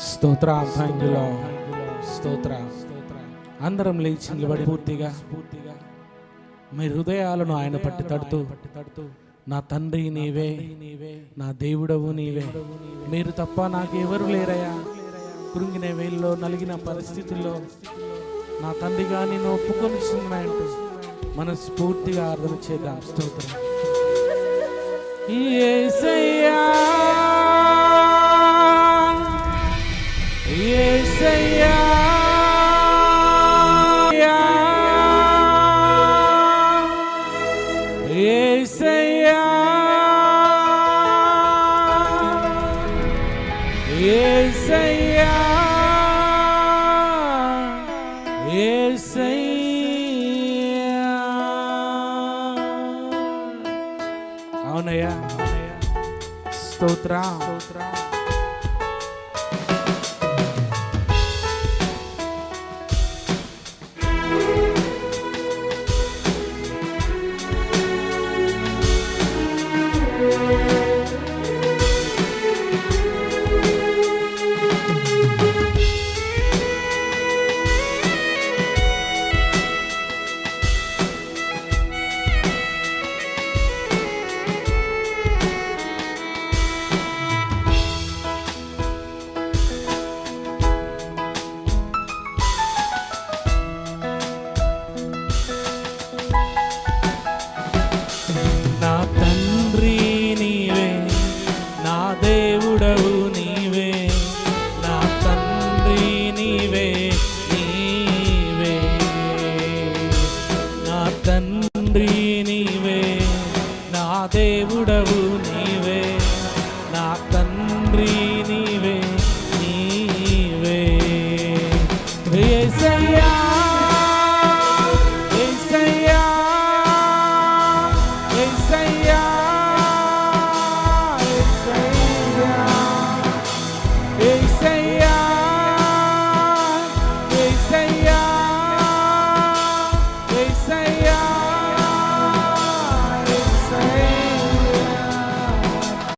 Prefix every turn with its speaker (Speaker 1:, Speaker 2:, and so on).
Speaker 1: స్తోత్ర థాంక్యూలో స్తోత్ర. అందరం లేచి నిలబడి పూర్తిగా మీ హృదయాలను ఆయన పట్టి తడుతూ, నా తండ్రి నీవే, నా దేవుడవు నీవే, మీరు తప్ప నాకెవరు లేరయ్యా. కృంగిన వేళ్ళలో, నలిగిన పరిస్థితుల్లో నా తండ్రిగా నేను ఒప్పుకొనిచున్నాయంటూ మనస్ఫూర్తిగా ఆరాధన చేద్దాం. స్తోత్రం. యేసయ్యా యేసయ్యా యేసయ్యా యేసయ్యా యేసయ్యా. అవునయ్యా, స్తోత్ర.